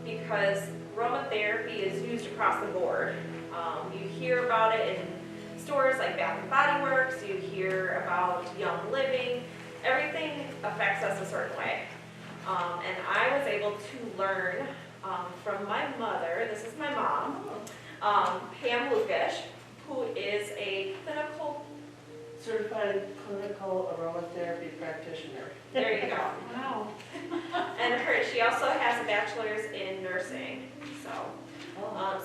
because aromatherapy is used across the board. You hear about it in stores like Bath and Body Works, you hear about Young Living. Everything affects us a certain way. And I was able to learn from my mother, this is my mom, Pam Lukish, who is a clinical, Certified clinical aromatherapy practitioner. there you go. Wow. And she also has a bachelor's in nursing, so.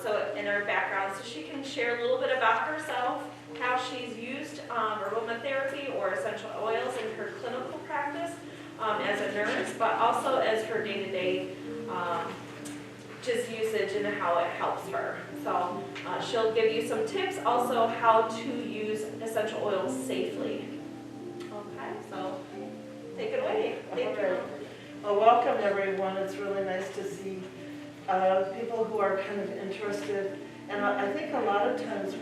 So in her background, so she can share a little bit about herself, how she's used aromatherapy or essential oils in her clinical practice as a nurse, but also as her day-to-day just usage and how it helps her. So she'll give you some tips, also how to use essential oils safely. Okay, so take it away. Thank you. Well, welcome everyone. It's really nice to see people who are kind of interested. And I think a lot of times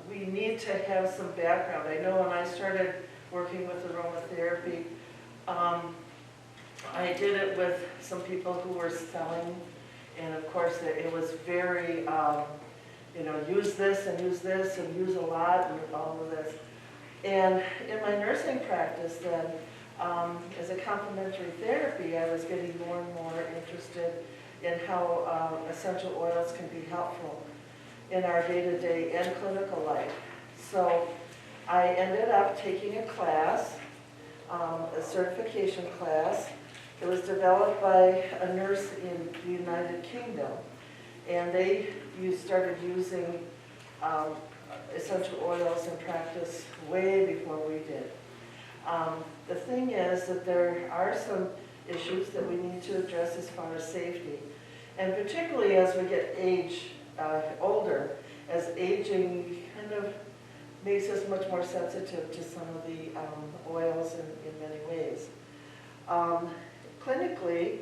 we need to have some background. I know when I started working with aromatherapy, I did it with some people who were selling, and of course it was very, use this and use this and use a lot and all of this. And in my nursing practice then, as a complementary therapy, I was getting more and more interested in how essential oils can be helpful in our day-to-day and clinical life. So I ended up taking a class, a certification class. It was developed by a nurse in the United Kingdom, and you started using essential oils in practice way before we did. The thing is that there are some issues that we need to address as far as safety, and particularly as we get older, as aging kind of makes us much more sensitive to some of the oils in many ways. Clinically,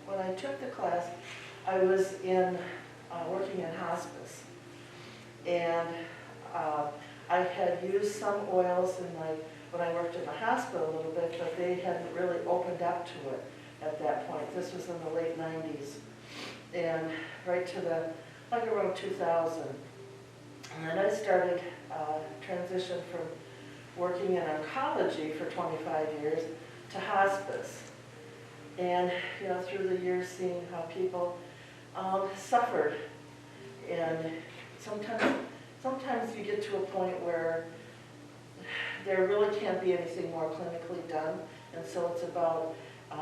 when I took the class, I was working in hospice, and I had used some oils when I worked in the hospital a little bit, but they hadn't really opened up to it at that point. This was in the late 90s, and right to around 2000. And then I started transition from working in oncology for 25 years to hospice. And through the years, seeing how people suffered, and sometimes you get to a point where there really can't be anything more clinically done, and so it's about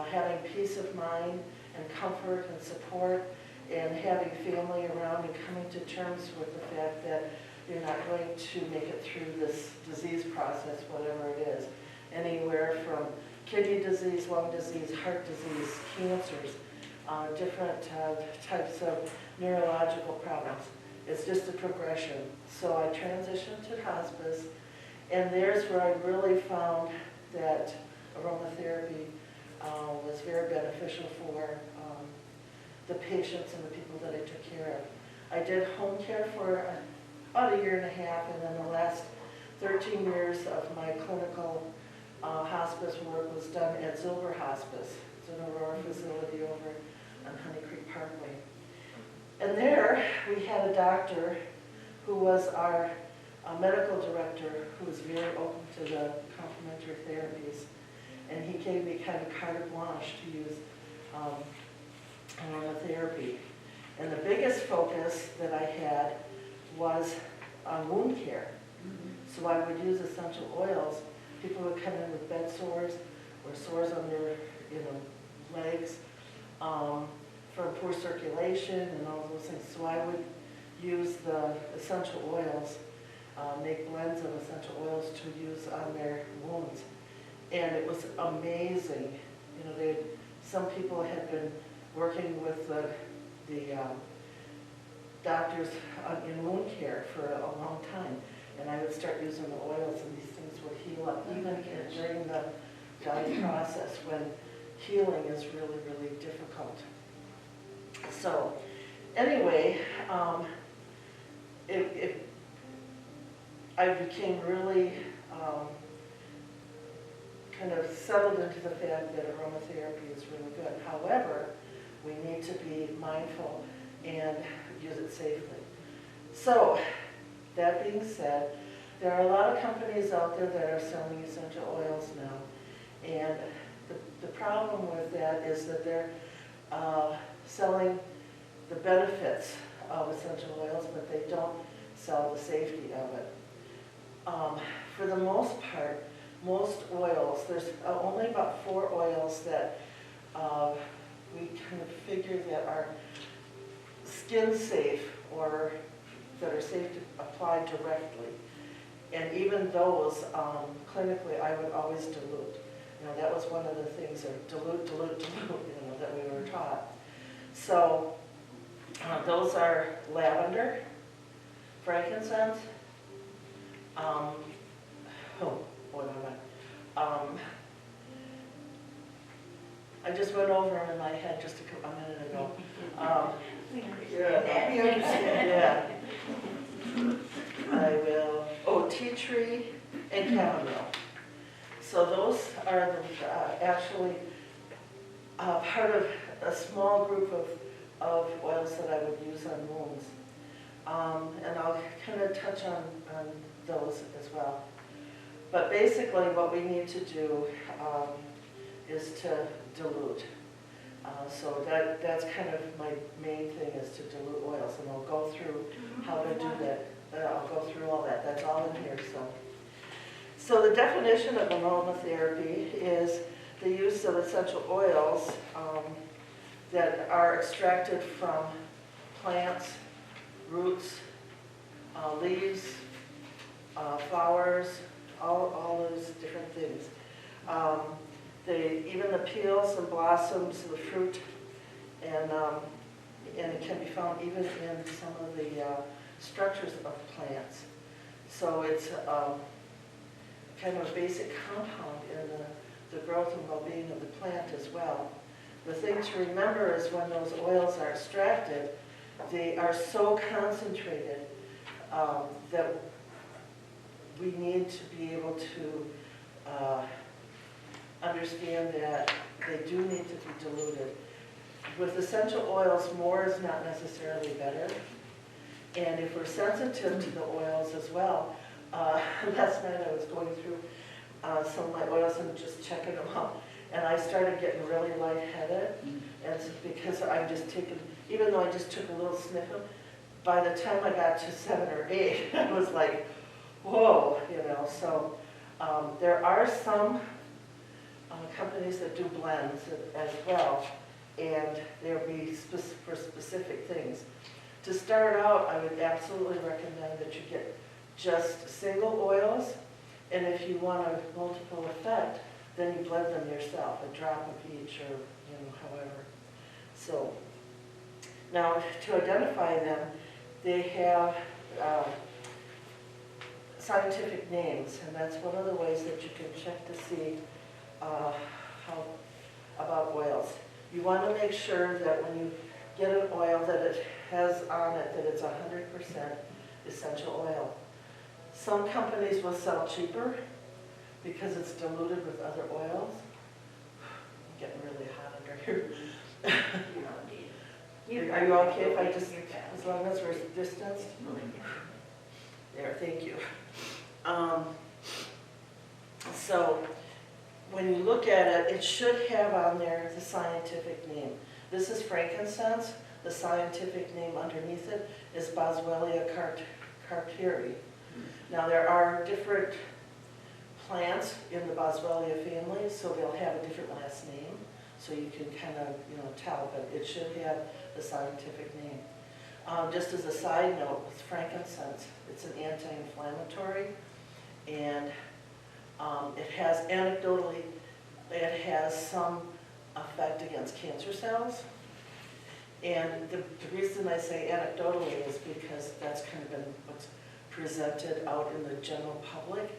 having peace of mind and comfort and support, and having family around and coming to terms with the fact that you're not going to make it through this disease process, whatever it is. Anywhere from kidney disease, lung disease, heart disease, cancers, different types of neurological problems. It's just a progression. So I transitioned to hospice, and there's where I really found that aromatherapy was very beneficial for the patients and the people that I took care of. I did home care for about 1.5 years, and then the last 13 years of my clinical hospice work was done at Zilber Hospice. It's an Aurora facility over on Honey Creek Parkway. And there we had a doctor who was our medical director, who was very open to the complementary therapies. And he gave me kind of carte blanche to use aromatherapy. And the biggest focus that I had was on wound care. So I would use essential oils. People would come in with bed sores or sores on their legs from poor circulation and all those things. So I would use the essential oils, make blends of essential oils to use on their wounds. And it was amazing. Some people had been working with the doctors in wound care for a long time, and I would start using the oils, and these things would heal up, even during the dying process when healing is really, really difficult. So anyway, I became really kind of settled into the fact that aromatherapy is really good. However, we need to be mindful and use it safely. So, that being said, there are a lot of companies out there that are selling essential oils now. And the problem with that is that they're selling the benefits of essential oils, but they don't sell the safety of it. For the most part, most oils, there's only about 4 oils that we kind of figure that are skin safe or that are safe to apply directly. And even those, clinically, I would always dilute. You know, that was one of the things, dilute, you know, that we were taught. So those are lavender, frankincense, I just went over them in my head just a minute ago. Yeah. I will, tea tree and chamomile. So those are the, actually part of a small group of oils that I would use on wounds. And I'll kind of touch on those as well. But basically what we need to do is to dilute. So that's kind of my main thing, is to dilute oils, and I'll go through how to do that. I'll go through all that. That's all in here. So the definition of aromatherapy is the use of essential oils that are extracted from plants, roots, leaves, flowers, all those different things. Even the peels and blossoms, the fruit, and it can be found even in some of the structures of plants. So it's kind of a basic compound in the growth and well-being of the plant as well. The thing to remember is when those oils are extracted, they are so concentrated that we need to be able to understand that they do need to be diluted. With essential oils, more is not necessarily better. And if we're sensitive to the oils as well, last night I was going through some of my oils and just checking them out, and I started getting really lightheaded. And it's because I'm just taking, even though I just took a little sniff of, by the time I got to 7 or 8, I was like, whoa, you know. So there are some companies that do blends as well, and they'll be for specific things. To start out, I would absolutely recommend that you get just single oils, and if you want a multiple effect, then you blend them yourself, a drop of each, or however. So now to identify them, they have scientific names, and that's one of the ways that you can check to see how about oils. You want to make sure that when you get an oil that it has on it that it's 100% essential oil. Some companies will sell cheaper because it's diluted with other oils. I'm getting really hot under here. Are you okay if I just, as long as we're distanced? There, thank you. So when you look at it, it should have on there the scientific name. This is frankincense. The scientific name underneath it is Boswellia cartieri. Now there are different plants in the Boswellia family, so they'll have a different last name, so you can kind of tell, but it should have the scientific name. Just as a side note, with frankincense, it's an anti-inflammatory, and it has anecdotally, it has some effect against cancer cells. And the reason I say anecdotally is because that's kind of been what's presented out in the general public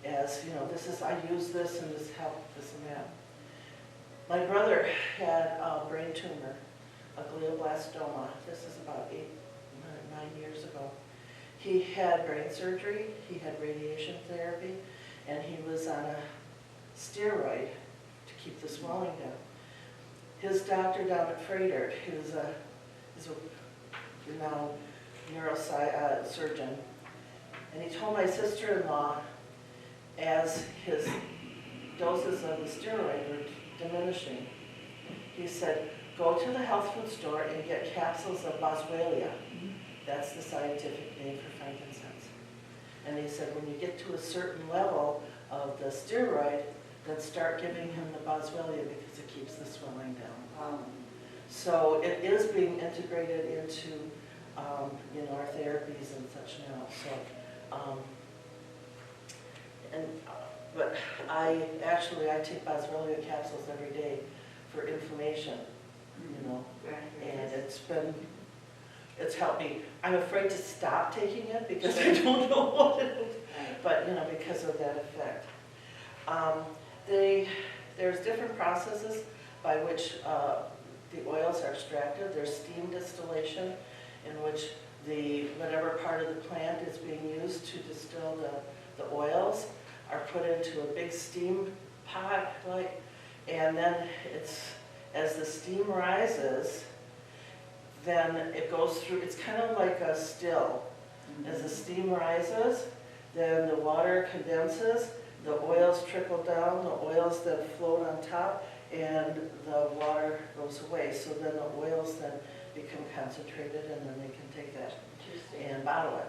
as, this is, I use this and this helped, this and that. My brother had a brain tumor, a glioblastoma. This is about 9 years ago. He had brain surgery, he had radiation therapy, and he was on a steroid to keep the swelling down. His doctor down at Freighter, is a now neurosurgeon, and he told my sister-in-law, as his doses of the steroid were diminishing, he said, go to the health food store and get capsules of boswellia. That's the scientific name for frankincense. And he said, when you get to a certain level of the steroid, then start giving him the boswellia because it keeps the swelling down. So it is being integrated into our therapies and such now. So, but I take boswellia capsules every day for inflammation, and it's helped me. I'm afraid to stop taking it because I don't know what it is, but because of that effect. There's different processes by which the oils are extracted. There's steam distillation, in which whatever part of the plant is being used to distill the oils are put into a big steam pot, and then as the steam rises, then it goes through, it's kind of like a still. As the steam rises, then the water condenses, the oils trickle down, the oils then float on top, and the water goes away. So then the oils then become concentrated, and then they can take that and bottle it.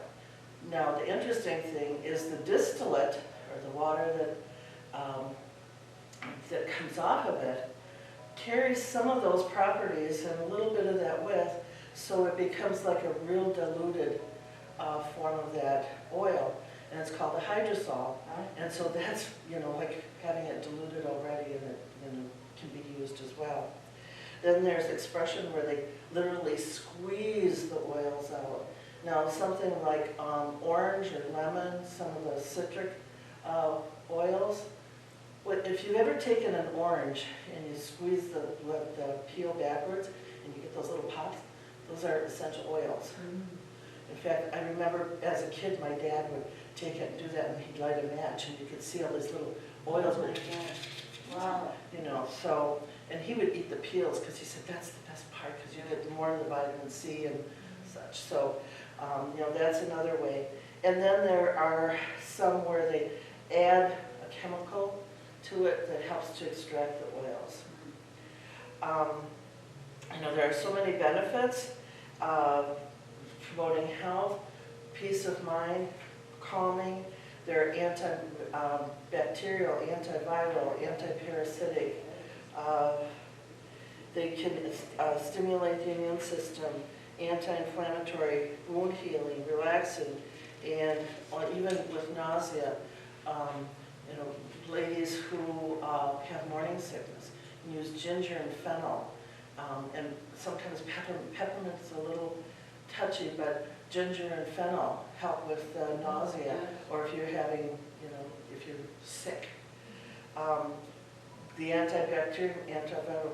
Now, the interesting thing is the distillate, or the water that comes off of it, carries some of those properties and a little bit of that with, so it becomes like a real diluted form of that oil, and it's called a hydrosol. And so that's, like having it diluted already, and it can be used as well. Then there's expression where they literally squeeze the oils out. Now, something like orange or lemon, some of the citric oils, if you've ever taken an orange and you squeeze the peel backwards and you get those little pops, those are essential oils. In fact, I remember as a kid, my dad would take it and do that, and he'd light a match, and you could see all these little oils. Wow. So, and he would eat the peels because he said that's the best part because you get more of the vitamin C and such. So, that's another way. And then there are some where they add a chemical to it that helps to extract the oils. There are so many benefits, promoting health, peace of mind, calming. They're antibacterial, antiviral, antiparasitic. They can stimulate the immune system, anti-inflammatory, wound healing, relaxing, and even with nausea. Ladies who have morning sickness use ginger and fennel, and sometimes peppermint's a little touchy, but ginger and fennel help with nausea, or if you're having, if you're sick. The antibacterial, antiviral.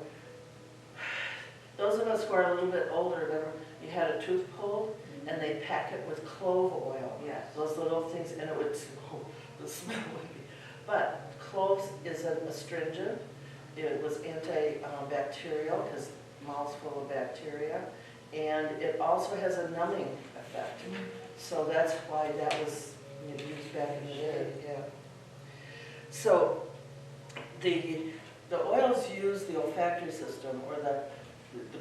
Those of us who are a little bit older, remember, you had a tooth pulled, and they pack it with clove oil. Yes. Those little things, and it would, the smell would be. But cloves is an astringent. It was antibacterial because mouth's full of bacteria, and it also has a numbing effect. So that's why that was used back in the day. Yeah. So the oils use the olfactory system, or the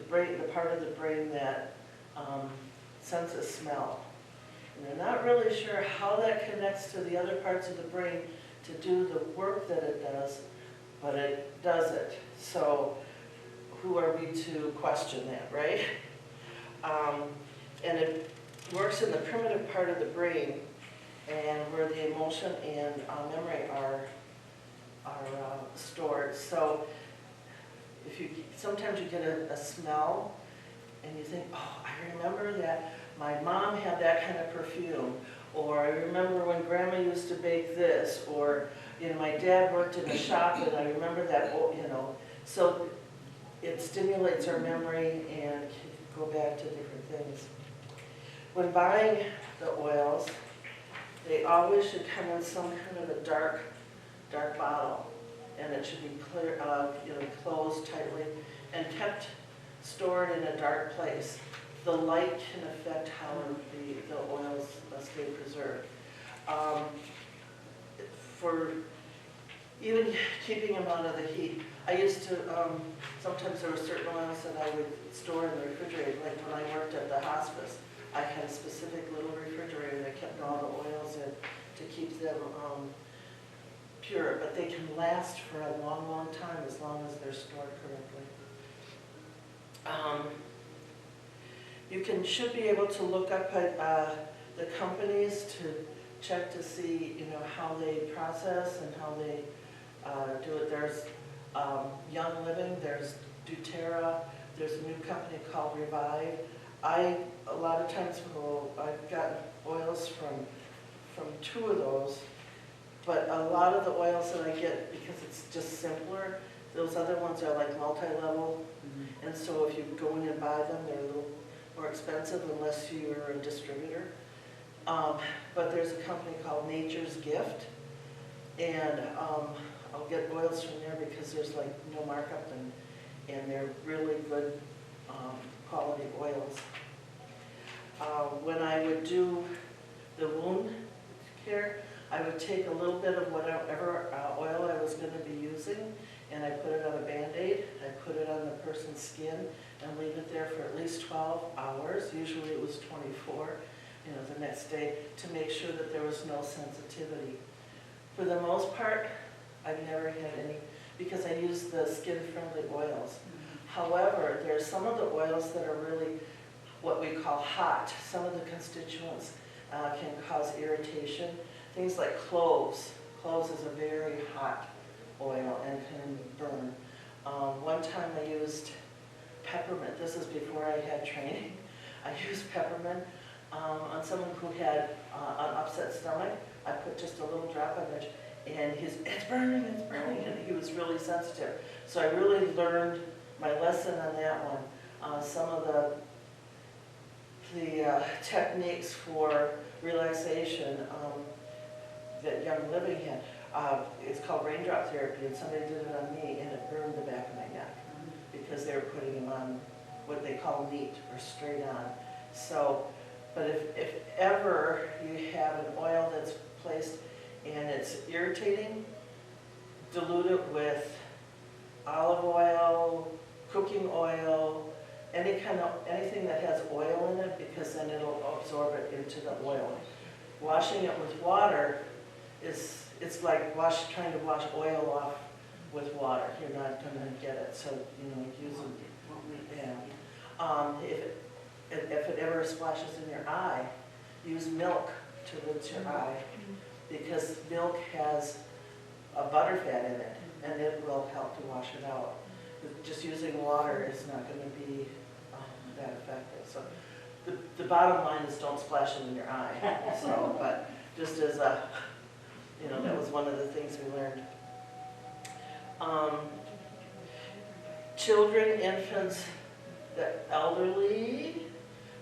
brain, the part of the brain that senses smell. And they're not really sure how that connects to the other parts of the brain to do the work that it does, but it does it. So who are we to question that, right? And it works in the primitive part of the brain, and where the emotion and memory are stored. So sometimes you get a smell, and you think, oh, I remember that my mom had that kind of perfume, or I remember when grandma used to bake this, or my dad worked in a shop and I remember that, so it stimulates our memory and can go back to different things. When buying the oils, they always should come in some kind of a dark bottle. and it should be clear, closed tightly and kept stored in a dark place. The light can affect how the oils stay preserved. For even keeping them out of the heat, I used to, sometimes there were certain oils that I would store in the refrigerator, like when I worked at the hospice. I had a specific little refrigerator that kept all the oils in to keep them pure, but they can last for a long, long time as long as they're stored correctly. You should be able to look up at the companies to check to see, how they process and how they do it. There's Young Living, there's doTERRA, there's a new company called Revive. A lot of times I've gotten oils from two of those, but a lot of the oils that I get, because it's just simpler, those other ones are like multi-level, and so if you go in and buy them, they're a little more expensive unless you're a distributor. But there's a company called Nature's Gift, and I'll get oils from there because there's like no markup, and they're really good quality oils. When I would do the wound care, I would take a little bit of whatever oil I was going to be using, and I put it on a Band-Aid. I put it on the person's skin and leave it there for at least 12 hours. Usually it was 24, the next day, to make sure that there was no sensitivity. For the most part, I've never had any, because I use the skin-friendly oils. However, there's some of the oils that are really what we call hot. Some of the constituents can cause irritation. Things like cloves. Cloves is a very hot oil and can burn. One time I used peppermint. This is before I had training. I used peppermint on someone who had an upset stomach. I put just a little drop on it, and it's burning, and he was really sensitive. So I really learned my lesson on that one. Some of the techniques for relaxation that Young Living had, it's called raindrop therapy, and somebody did it on me, and it burned the back of my neck because they were putting them on what they call neat or straight on. So, but if ever you have an oil that's placed and it's irritating, dilute it with olive oil, cooking oil, anything that has oil in it, because then it'll absorb it into the oil. Washing it with water it's like trying to wash oil off with water. You're not going to get it. So use it. Yeah. If it ever splashes in your eye, use milk to rinse your eye, because milk has a butterfat in it, and it will help to wash it out. Just using water is not going to be that effective. So the bottom line is don't splash it in your eye. So, but just as a, that was one of the things we learned. Children, infants, the elderly,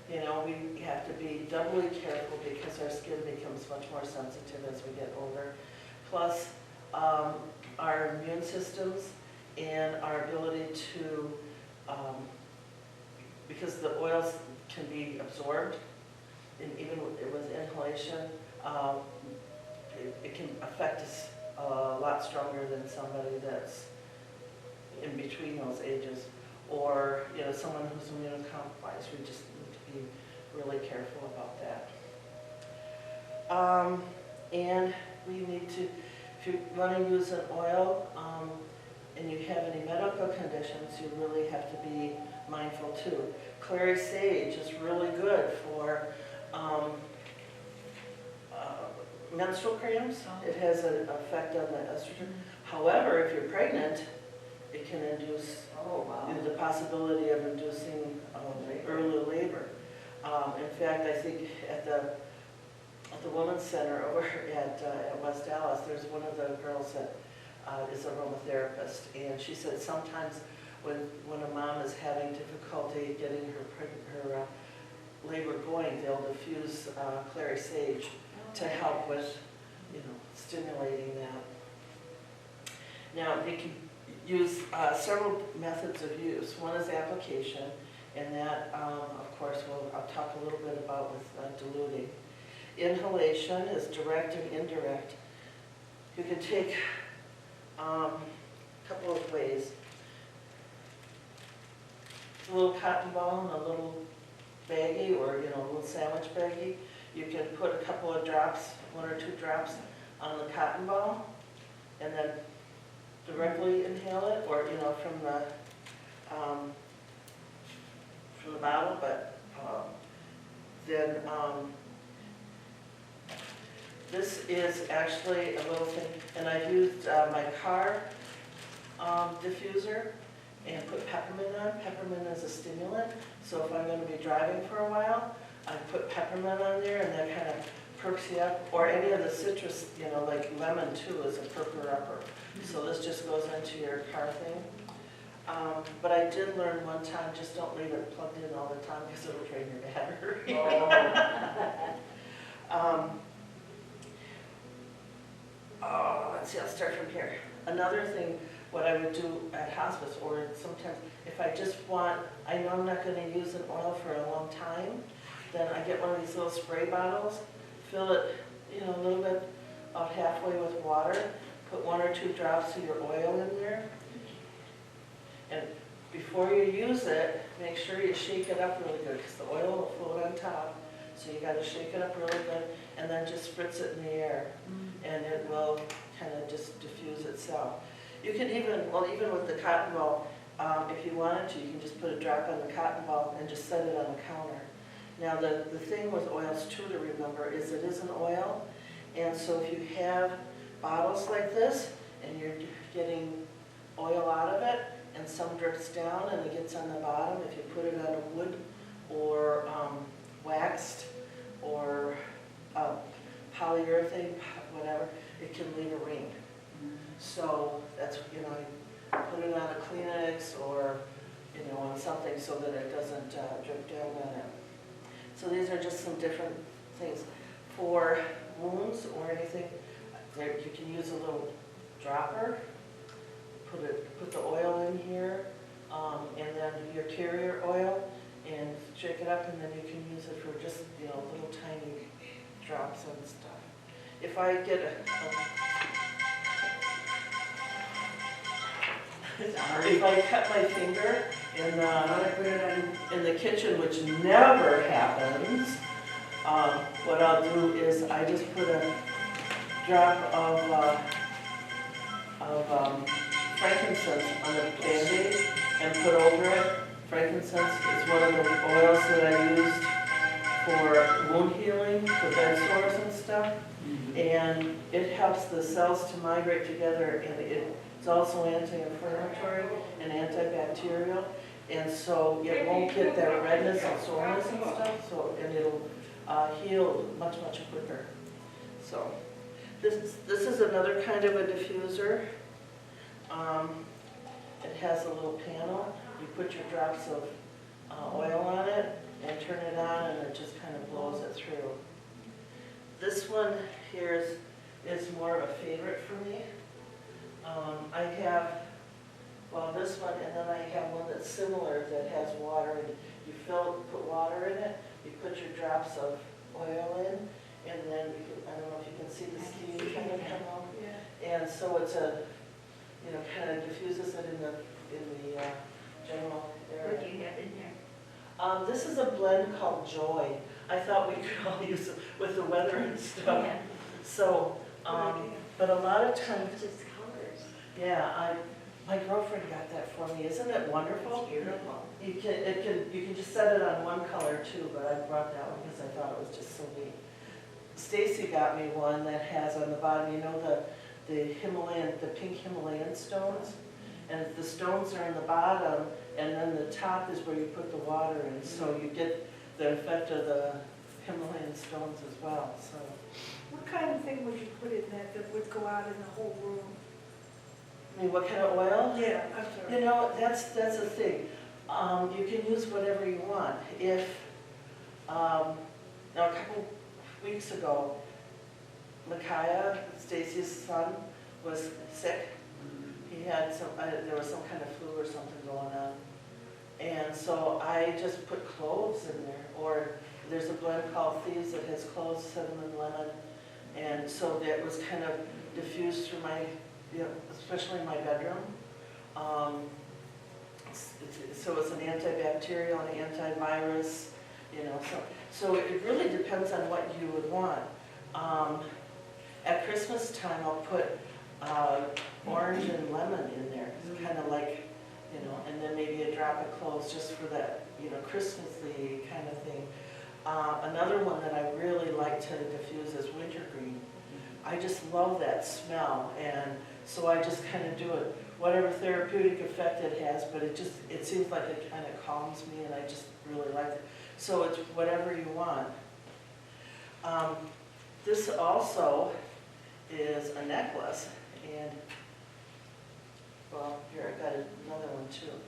we have to be doubly careful because our skin becomes much more sensitive as we get older. Plus, our immune systems and our ability to, because the oils can be absorbed, and even with inhalation, it can affect us a lot stronger than somebody that's in between those ages, or someone who's immunocompromised. We just need to be really careful about that. And we need to, if you want to use an oil and you have any medical conditions, you really have to be mindful too. Clary sage is really good for menstrual cramps. It has an effect on the estrogen. However, if you're pregnant, it can induce the possibility of inducing early labor. In fact, I think at the Women's Center over at West Dallas, there's one of the girls that is an aromatherapist, and she said sometimes when a mom is having difficulty getting her labor going, they'll diffuse clary sage to help with, stimulating that. Now, they can use several methods of use. One is application, and that, of course, I'll talk a little bit about with diluting. Inhalation is direct and indirect. You can take a couple of ways. A little cotton ball in a little baggie, or a little sandwich baggie. You can put a couple of drops, 1 or 2 drops on the cotton ball, and then directly inhale it, or from the bottle. But then this is actually a little thing, and I've used my car diffuser and put peppermint on. Peppermint is a stimulant, so if I'm going to be driving for a while, I put peppermint on there, and that kind of perks you up. Or any of the citrus, like lemon too is a perker-upper. So this just goes into your car thing. But I did learn one time, just don't leave it plugged in all the time because it'll drain your battery. Let's see, I'll start from here. Another thing, what I would do at hospice, or sometimes if I just want, I know I'm not going to use an oil for a long time, then I get one of these little spray bottles, fill it, a little bit, about halfway with water, put 1 or 2 drops of your oil in there, and before you use it, make sure you shake it up really good, because the oil will float on top, so you got to shake it up really good, and then just spritz it in the air, and it will kind of just diffuse itself. You can even with the cotton ball, if you wanted to, you can just put a drop on the cotton ball and just set it on the counter. Now the thing with oils too to remember is it is an oil, and so if you have bottles like this and you're getting oil out of it and some drips down and it gets on the bottom, if you put it on a wood or waxed or polyurethane, whatever, it can leave a ring. So that's, you put it on a Kleenex or, on something so that it doesn't drip down on it. So these are just some different things. For wounds or anything, you can use a little dropper, put the oil in here, and then your carrier oil, and shake it up, and then you can use it for just, little tiny drops and stuff. If I get if I cut my finger in the kitchen, which never happens, what I'll do is I just put a drop of frankincense on a Band-Aid and put over it. Frankincense is one of the oils that I used for wound healing, for bed sores and stuff. And it helps the cells to migrate together, and it's also anti-inflammatory and antibacterial, and so it won't get that redness and soreness and stuff, and it'll heal much quicker. So this is another kind of a diffuser. It has a little panel. You put your drops of oil on it and turn it on, and it just kind of blows it through. This one here is more of a favorite for me. I have, this one, and then I have one that's similar that has water, and you put water in it, you put your drops of oil in, and then you can, I don't know if you can see the steam kind of come out. Yeah. And so it's kind of diffuses it in the general area. What do you have in there? This is a blend called Joy. I thought we could all use it with the weather and stuff. Yeah. So, but a lot of times, Just colors. yeah, my girlfriend got that for me. Isn't it wonderful? It's beautiful. You can just set it on one color too, but I brought that one because I thought it was just so neat. Stacy got me one that has on the bottom, the pink Himalayan stones, and the stones are in the bottom, and then the top is where you put the water in, so you get the effect of the Himalayan stones as well. So, What kind of thing would you put in that would go out in the whole room? I mean, what kind of oil? Yeah, I'm sorry. That's the thing. You can use whatever you want. If now a couple weeks ago, Micaiah, Stacy's son, was sick. he had some, there was some kind of flu or something going on. And so I just put cloves in there, or there's a blend called Thieves that has cloves, cinnamon, lemon. And so that was kind of diffused through my, you know, especially in my bedroom. So it's an antibacterial and antivirus, you know, so it really depends on what you would want. At Christmas time, I'll put orange and lemon in there, kind of like, you know, and then maybe a drop of cloves just for that, you know, Christmassy kind of thing. Another one that I really like to diffuse is wintergreen. I just love that smell, and so I just kind of do it, whatever therapeutic effect it has, but it seems like it kind of calms me, and I just really like it. So it's whatever you want. This also is a necklace, and, well, here, I got another one too.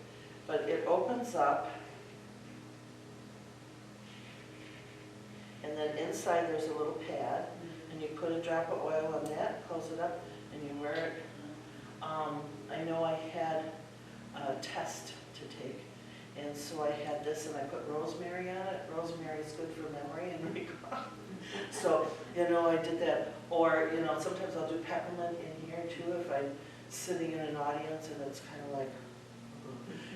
But it opens up, and then inside there's a little pad, and you put a drop of oil on that, close it up, and you wear it. I know I had a test to take, and so I had this, and I put rosemary on it. Rosemary is good for memory and recall. So, you know, I did that. Or, you know, sometimes I'll do peppermint in here too if I'm sitting in an audience and it's kind of like,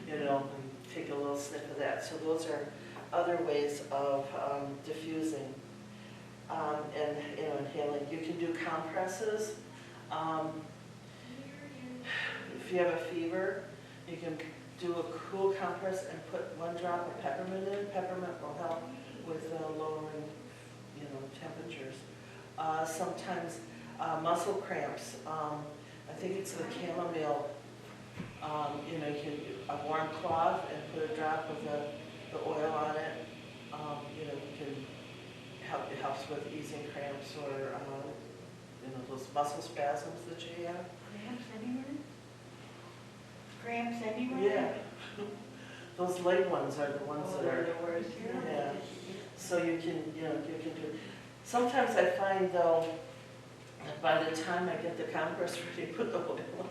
you know, take a little sniff of that. So those are other ways of diffusing and, you know, inhaling. You can do compresses. If you have a fever, you can do a cool compress and put 1 drop of peppermint in. Peppermint will help with lowering, you know, temperatures. Sometimes muscle cramps. I think it's the chamomile. You know, you can a warm cloth and put a drop of the oil on it. You know, you can help. It helps with easing cramps or you know, those muscle spasms that you have. Cramps anywhere? Cramps anywhere? Yeah. Those leg ones are the ones Oh, that are. they're the worst. Yeah. So you can, you know, you can do. Sometimes I find though, that by the time I get the compress ready, put the oil on,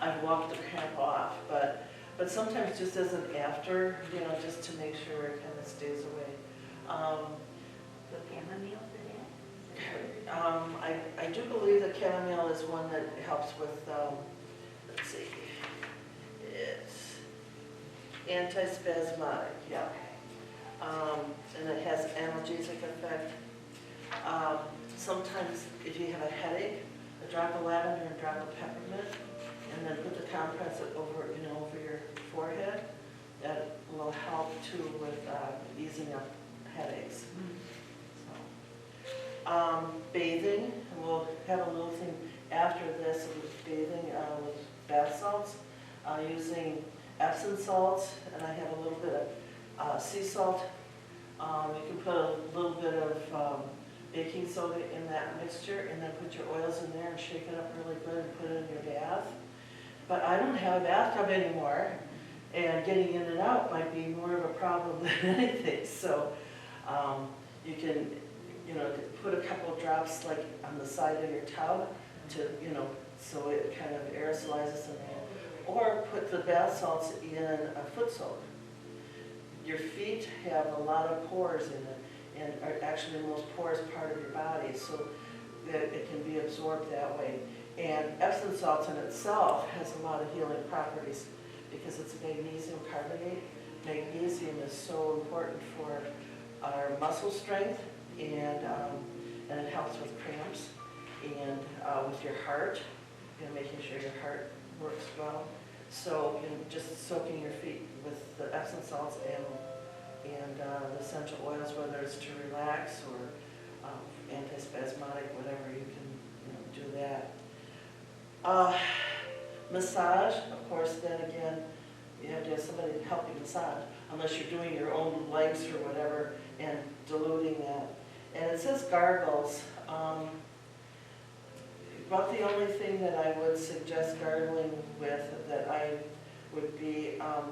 I've walked the cramp off. But sometimes just as an after, you know, just to make sure it kind of stays away. So chamomile for that? I do believe that chamomile is one that helps with, let's see, it's antispasmodic, yeah. And it has analgesic effect. Sometimes if you have a headache, a drop of lavender and a drop of peppermint, and then put the compress over, you know, over your forehead. That will help too with easing up headaches. So, bathing, we'll have a little thing after this with bathing with bath salts, using Epsom salts, and I have a little bit of sea salt. You can put a little bit of baking soda in that mixture, and then put your oils in there and shake it up really good and put it in your bath. But I don't have a bathtub anymore, and getting in and out might be more of a problem than anything. So you can, you know, put a couple of drops like on the side of your tub to, you know, so it kind of aerosolizes in there. Or put the bath salts in a foot soak. Your feet have a lot of pores in it, and are actually the most porous part of your body, so that it can be absorbed that way. And Epsom salts in itself has a lot of healing properties because it's a magnesium carbonate. Magnesium is so important for our muscle strength, and it helps with cramps and with your heart, you know, making sure your heart works well. So, you know, just soaking your feet with the Epsom salts and the essential oils, whether it's to relax or antispasmodic, whatever, you can, you know, do that. Massage, of course, then again, you have to have somebody to help you massage, unless you're doing your own legs or whatever and diluting that. And it says gargles. About the only thing that I would suggest gargling with that I would be a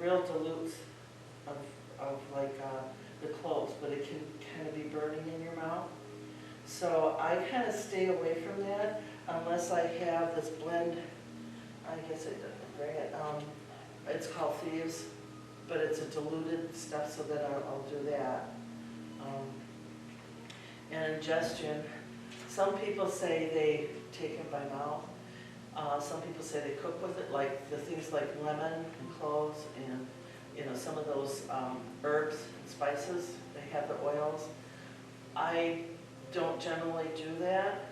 real dilute of like the cloves, but it can kind of be burning in your mouth. So I kind of stay away from that unless I have this blend I guess it doesn't bring it, it's called Thieves, but it's a diluted stuff, so that I'll do that. And ingestion, some people say they take it by mouth. Some people say they cook with it, like the things like lemon and cloves and, you know, some of those herbs and spices, they have the oils. I don't generally do that.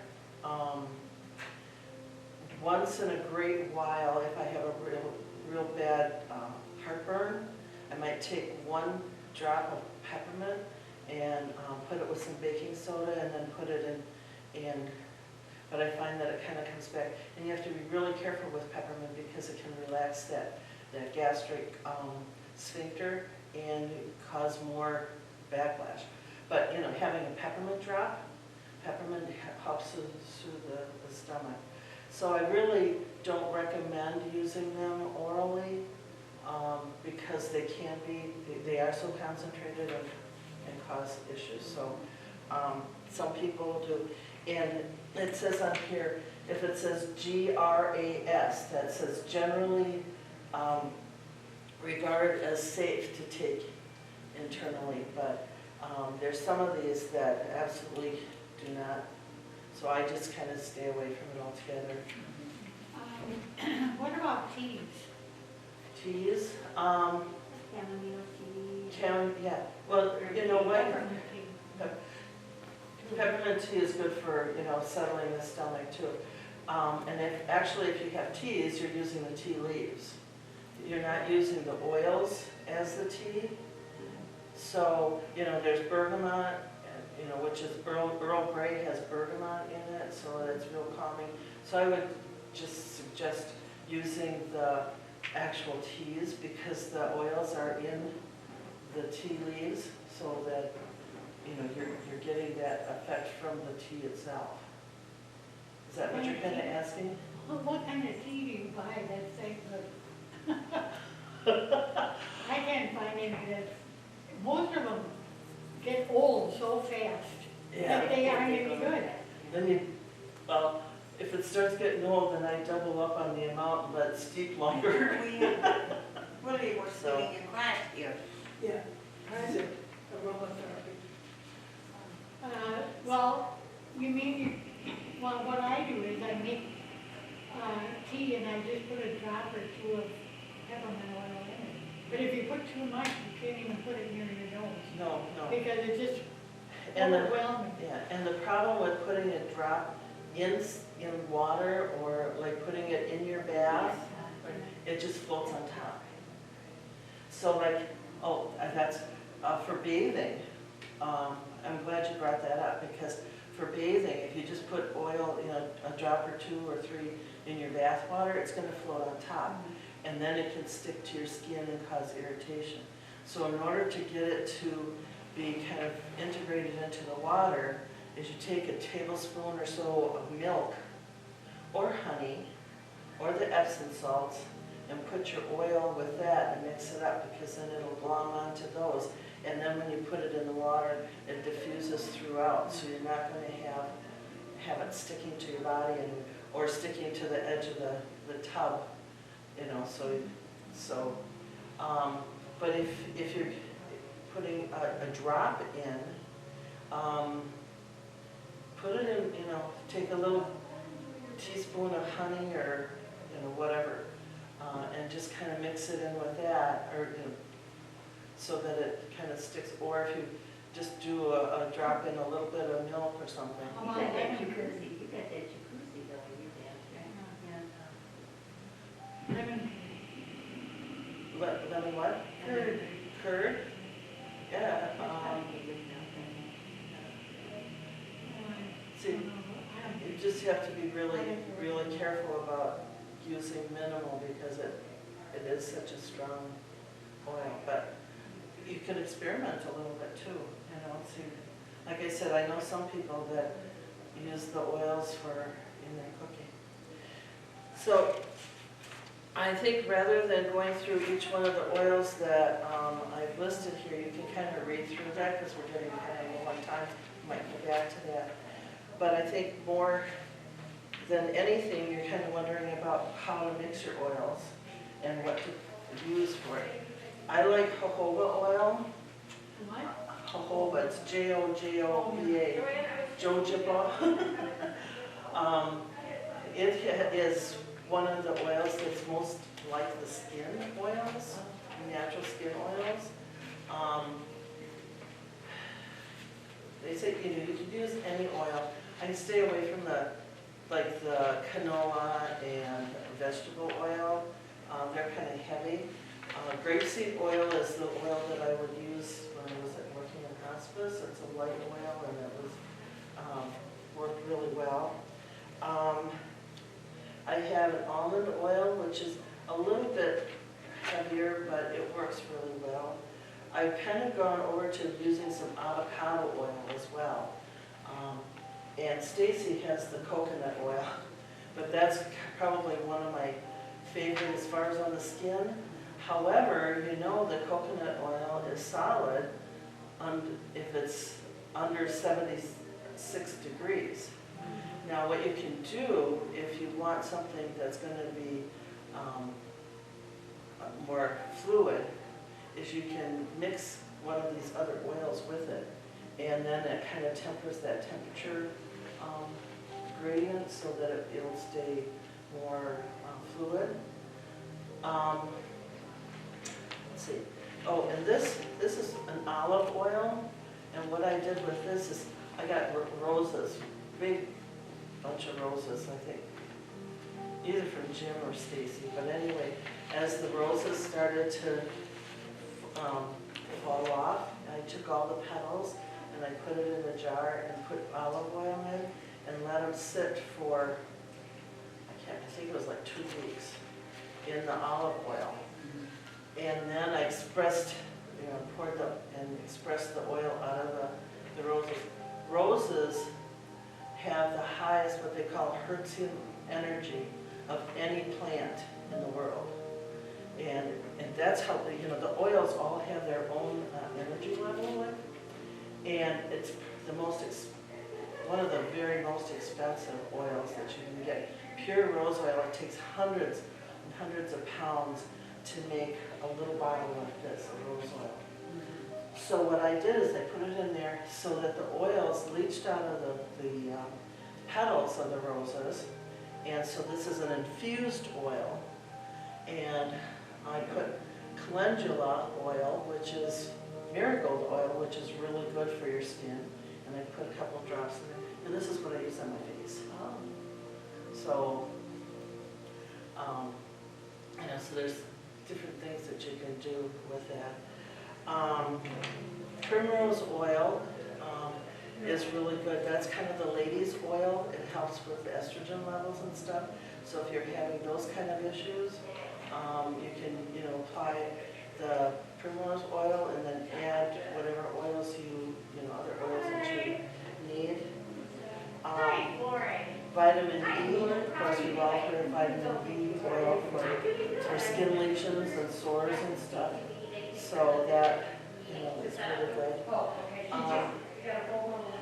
Once in a great while, if I have a real bad heartburn, I might take 1 drop of peppermint and put it with some baking soda and then put it in, but I find that it kind of comes back. And you have to be really careful with peppermint because it can relax that gastric sphincter and cause more backlash. But, you know, having a peppermint drop, peppermint helps soothe the stomach. So I really don't recommend using them orally because they are so concentrated and cause issues. So some people do. And it says on here, if it says GRAS, that says generally regarded as safe to take internally, but there's some of these that absolutely do not. So I just kind of stay away from it altogether. What about teas? Teas, Chamomile tea. yeah. Well, you know what? Peppermint tea. Peppermint tea is good for, you know, settling the stomach too. And if you have teas, you're using the tea leaves. You're not using the oils as the tea. So, you know, there's bergamot, you know, which is Earl Grey has bergamot in it, so it's real calming. So I would just suggest using the actual teas because the oils are in the tea leaves, so that, you know, you're getting that effect from the tea itself. Is that what you're kind of asking? Well, what kind of tea do you buy that's safe good? I can't find any that, most of them get old so fast that they aren't any good. Then well, if it starts getting old, then I double up on the amount and let it steep longer. Really, we're sitting in class here. Yeah, Isaac, aromatherapy. Well, well, what I do is I make tea and I just put a drop or 2 of peppermint oil in it. But if you put too much, you can't even put it near your nose No. because it's just And the, overwhelming. yeah, and the problem with putting a drop in water or like putting it in your bath, it just floats on top. So like, that's for bathing. I'm glad you brought that up because for bathing, if you just put oil, you know, a drop or 2 or 3 in your bath water, it's going to float on top. And then it can stick to your skin and cause irritation. So in order to get it to be kind of integrated into the water, is you take a tablespoon or so of milk or honey or the Epsom salts and put your oil with that and mix it up because then it'll glom onto those. And then when you put it in the water, it diffuses throughout, so you're not going to have it sticking to your body or sticking to the edge of the tub, you know. But if you're putting a drop in, put it in, you know, take a little teaspoon of honey or, you know, whatever, and just kind of mix it in with that, or, you know, so that it kind of sticks. Or if you just do a drop in a little bit of milk or something. You got that jacuzzi, you got that jacuzzi though in your bath, right? Lemon Lemon what? curd. Curd? Yeah. See, you just have to be really careful about using minimal because it is such a strong oil. But you can experiment a little bit too, you know. See, like I said, I know some people that use the oils in their cooking. So I think rather than going through each one of the oils that I've listed here, you can kind of read through that because we're getting kind of low on time. Might go back to that. But I think more than anything, you're kind of wondering about how to mix your oils and what to use for it. I like jojoba oil. What? Jojoba, it's Jojoba, jojoba. It is one of the oils that's most like the skin oils, natural skin oils. They say, you know, you can use any oil. I stay away from the canola and vegetable oil. They're kind of heavy. Grapeseed oil is the oil that I would use when I was working in hospice. It's a light oil and it was worked really well. I have an almond oil, which is a little bit heavier, but it works really well. I've kind of gone over to using some avocado oil as well. And Stacy has the coconut oil, but that's probably one of my favorites as far as on the skin. However, you know the coconut oil is solid if it's under 76 degrees. Now what you can do if you want something that's going to be more fluid is you can mix one of these other oils with it, and then it kind of tempers that temperature gradient so that it'll stay more fluid. Let's see. Oh, and this is an olive oil, and what I did with this is I got roses, big bunch of roses, I think, either from Jim or Stacy. But anyway, as the roses started to fall off, I took all the petals and I put it in a jar and put olive oil in and let them sit for, I think it was like 2 weeks in the olive oil. And then I expressed, poured and expressed the oil out of the roses. Roses have the highest, what they call Hertzian energy of any plant in the world. And that's how, the oils all have their own energy level. And it's the one of the very most expensive oils that you can get. Pure rose oil, it takes hundreds and hundreds of pounds to make a little bottle like this of rose oil. So what I did is I put it in there so that the oils leached out of the petals of the roses. And so this is an infused oil. And I put calendula oil, which is marigold oil, which is really good for your skin. And I put a couple of drops in there. And this is what I use on my face. So, so there's different things that you can do with that. Primrose oil is really good. That's kind of the ladies' oil. It helps with the estrogen levels and stuff. So if you're having those kind of issues, you can, apply the primrose oil and then add whatever oils other oils that you need. Vitamin E, of course, we've all heard of vitamin E oil for skin lesions and sores and stuff. So that, is really good.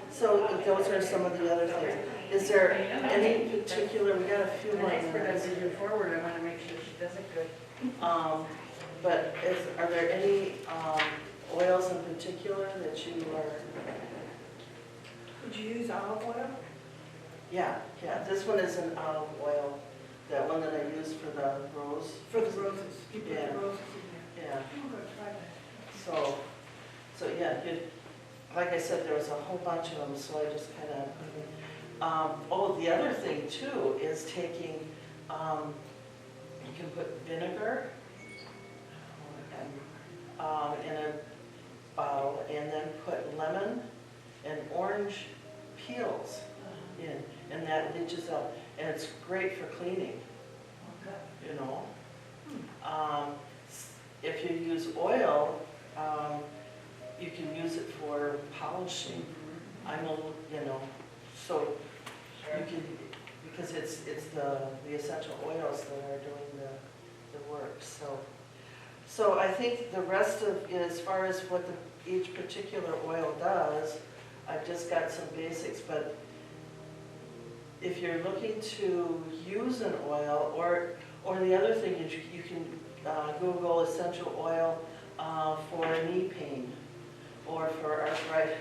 So those are some of the other things. Is there any particular, we got a few more minutes. As we move forward, I want to make sure she does it good. But are there any oils in particular that you are? Would you use olive oil? Yeah, this one is an olive oil. That one that I use for the rose. For the roses, you put Yeah. the roses in there. Yeah. I'm gonna try that. So yeah, like I said, there was a whole bunch of them, so I just kind of. The other thing too is taking. You can put vinegar in a bottle, and then put lemon and orange peels in, and that leaches out, and it's great for cleaning. If you use oil, you can use it for polishing. So you can, because it's the essential oils that are doing the work. So I think the rest of, as far as what each particular oil does, I've just got some basics, but if you're looking to use an oil, or the other thing is you can Google essential oil for knee pain, or for arthritis,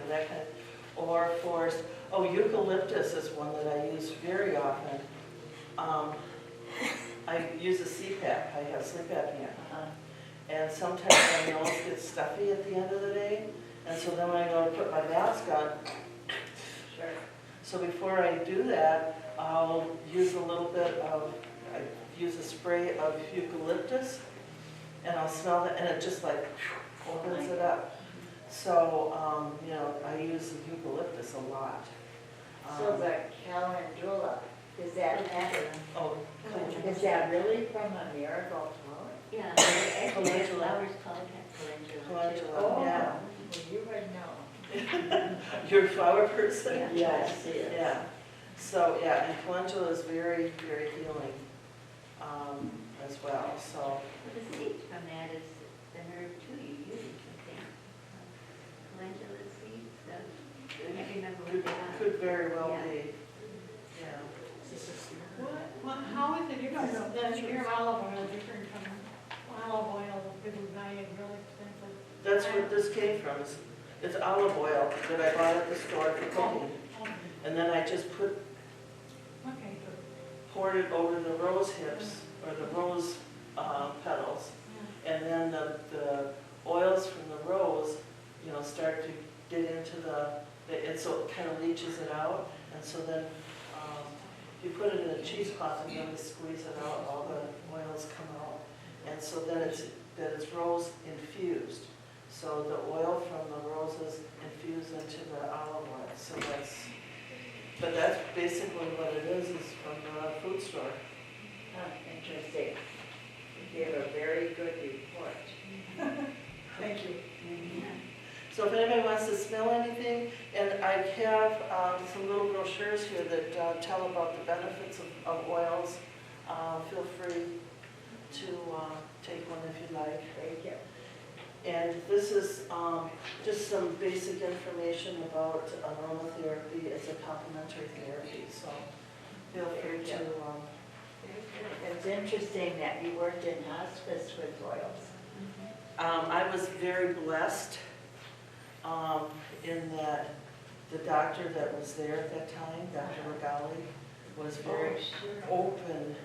that kind of, or for, eucalyptus is one that I use very often. I use a CPAP, I have sleep apnea. And sometimes my nose gets stuffy at the end of the day, and so then when I go to put my mask on, Sure. so before I do that, I'll use a little bit of, I use a spray of eucalyptus, and I'll smell it, and it just like opens it up. So, I use eucalyptus a lot. So the calendula, is that, Oh, is that really from a marigold flower? Yeah, actually, there's flowers called calendula. Calendula, Oh, yeah. well, you would know. You're a flower person? Yes, yes. Yeah. So, yeah, and calendula is very, very healing as well, so. Well, the seeds from that is the herb too, you use it, I think. Calendula seeds, I can't remember what they are. Could very well Yeah. be, yeah. Well, how is it different, your olive oil different from olive oil that people buy it real expensive? That's where this came from. It's olive oil that I bought at the store for cooking. Oh, And then I just okay, poured it over the rose hips, or the rose petals. yeah. And then the oils from the rose, start to get into and so it kind of leaches it out. And so then you put it in a cheesecloth and then squeeze it out, all the oils come out. And so then it's rose infused. So the oil from the roses infused into the olive oil. So but that's basically what it is from the food store. Oh, interesting. You gave a very good report. Thank you. So if anybody wants to smell anything, and I have some little brochures here that tell about the benefits of oils, feel free to take one if you'd like. Thank you. And this is just some basic information about aromatherapy. It's a complementary therapy, so feel free to. It's interesting that you worked in hospice with oils. I was very blessed in that the doctor that was there at that time, Dr. Regali, was very open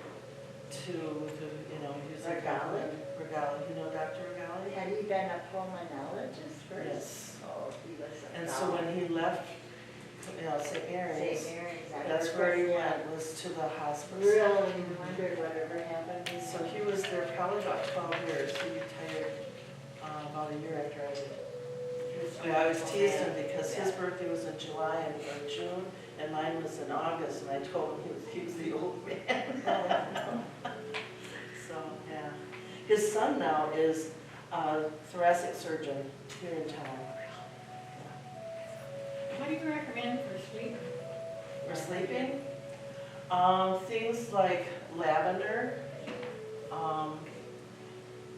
to using Regali? Regali, Dr. Regali? Had he been a pulmonologist first? Yes. Oh, he was a And so when he left, St. Mary's, St. Mary's, I that's worked where he with him. went, was to the hospice. Really wondered whatever happened. So he was there probably about 12 years. He retired about a year after I did. I always teased him because his birthday was in July or June, and mine was in August, and I told him he was the old man. So, yeah. His son now is a thoracic surgeon here in town. What do you recommend for sleeping? For sleeping, things like lavender,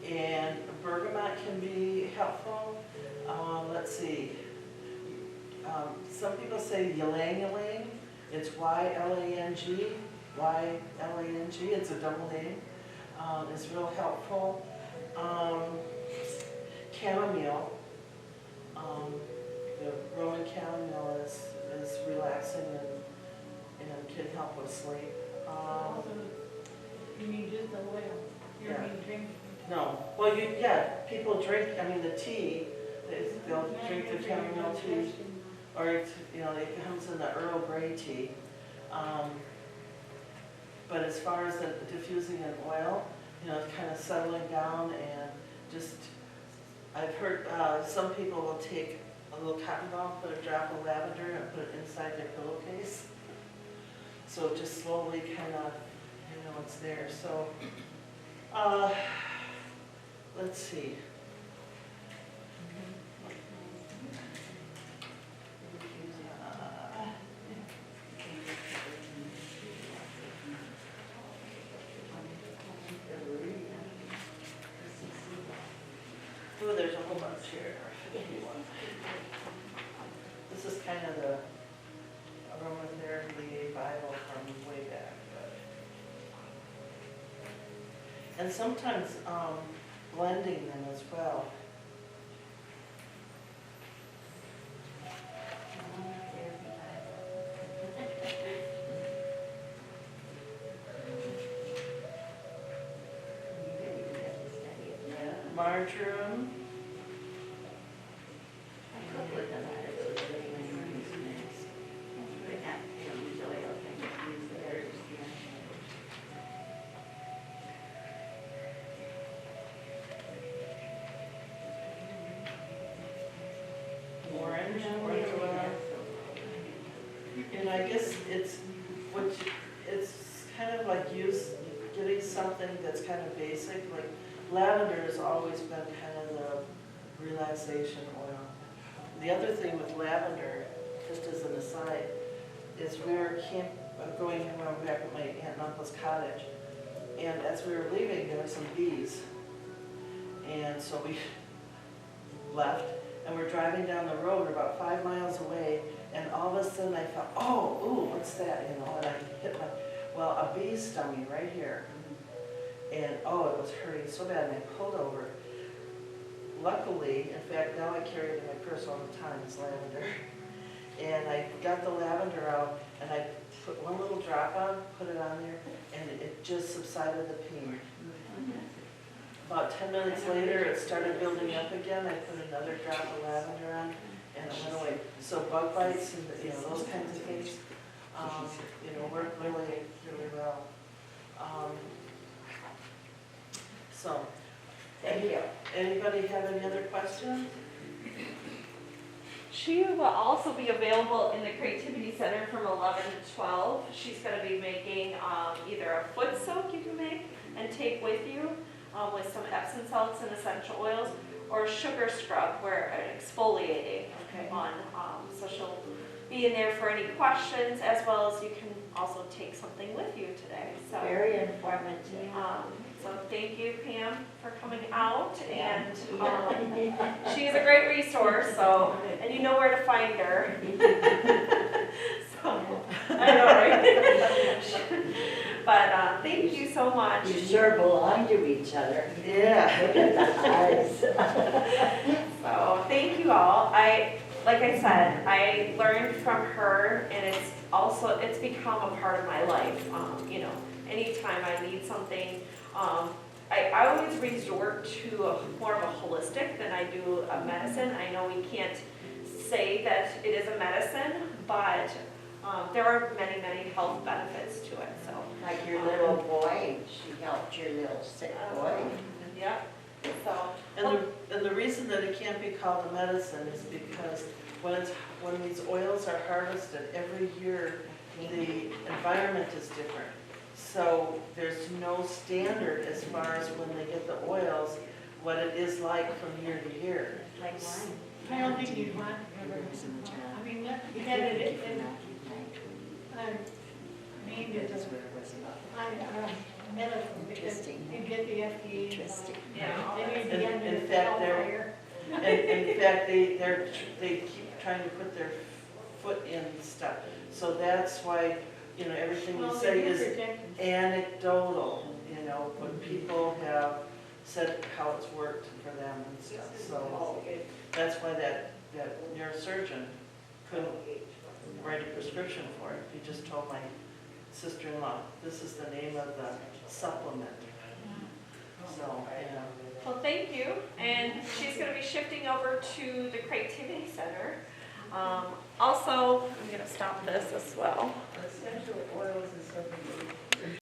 and bergamot can be helpful. Let's see. Some people say ylang ylang. It's Y-L-A-N-G. Y-L-A-N-G. It's a double name. It's real helpful. Chamomile. The Roman chamomile is relaxing and can help with sleep. Also, you mean just the oil? You don't Yeah. mean drink? No, well, people drink, the tea, they'll drink the chamomile tea, or it comes in the Earl Grey tea. But as far as the diffusing an oil, it's kind of settling down and just, I've heard some people will take a little cotton ball, put a drop of lavender and put it inside their pillowcase. So it just slowly kind of, it's there. So, let's see. Oh, there's a whole bunch here. This is kind of aromatherapy Bible from way back. And sometimes blending them as well. Marjoram, I cook with a lot of those things. But not, use oil, I just use the herbs, orange oil. And I guess it's, it's kind of like getting something that's kind of basic, like lavender has always been kind of the relaxation oil. The other thing with lavender, just as an aside, is we were going around back at my aunt and uncle's cottage, and as we were leaving, there were some bees. And so we left, and we're driving down the road, we're about 5 miles away, and all of a sudden I thought, oh, ooh, what's that, you know, and I hit well, a bee stung me right here. And oh, it was hurting so bad, and I pulled over. Luckily, in fact, now I carry it in my purse all the time, it's lavender. And I got the lavender out, and I put one little drop on, put it on there, and it just subsided the pain. About 10 minutes later, it started building up again. I put another drop of lavender on, and it went away. So bug bites and those kinds of things, work really, really well. So, Thank you. Anybody have any other questions? She will also be available in the Creativity Center from 11 to 12. She's going to be making either a foot soak you can make and take with you with some Epsom salts and essential oils, or a sugar scrub where exfoliating one. So she'll be in there for any questions, as well as you can also take something with you today. So Very informative. so thank you, Pam, for coming out, and she is a great resource. So, and you know where to find her. So, I know, right? But thank you so much. You sure belong to each other. Yeah. Look at the eyes. So thank you all. Like I said, I learned from her, and it's become a part of my life. Anytime I need something, I always resort to more of a holistic than I do a medicine. I know we can't say that it is a medicine, but there are many, many health benefits to it. So Like your little boy, she helped your little sick boy. yeah. So And the reason that it can't be called a medicine is because when these oils are harvested, every year the environment is different. So there's no standard as far as when they get the oils, what it is like from year to year. Like wine. I don't think you'd want, I mean, you had it in, named it medical, because you get the FDA. Interesting. yeah. They need to In- get in the fact, fire. And in fact, they keep trying to put their foot in stuff. So that's why, everything we Well, say they do is protect. anecdotal, when people have said how it's worked for them and stuff. So that's why that neurosurgeon couldn't write a prescription for it. He just told my sister-in-law, this is the name of the supplement. So, yeah. Well, thank you. And she's going to be shifting over to the Creativity Center. Also, I'm going to stop this as well. Essential oils is something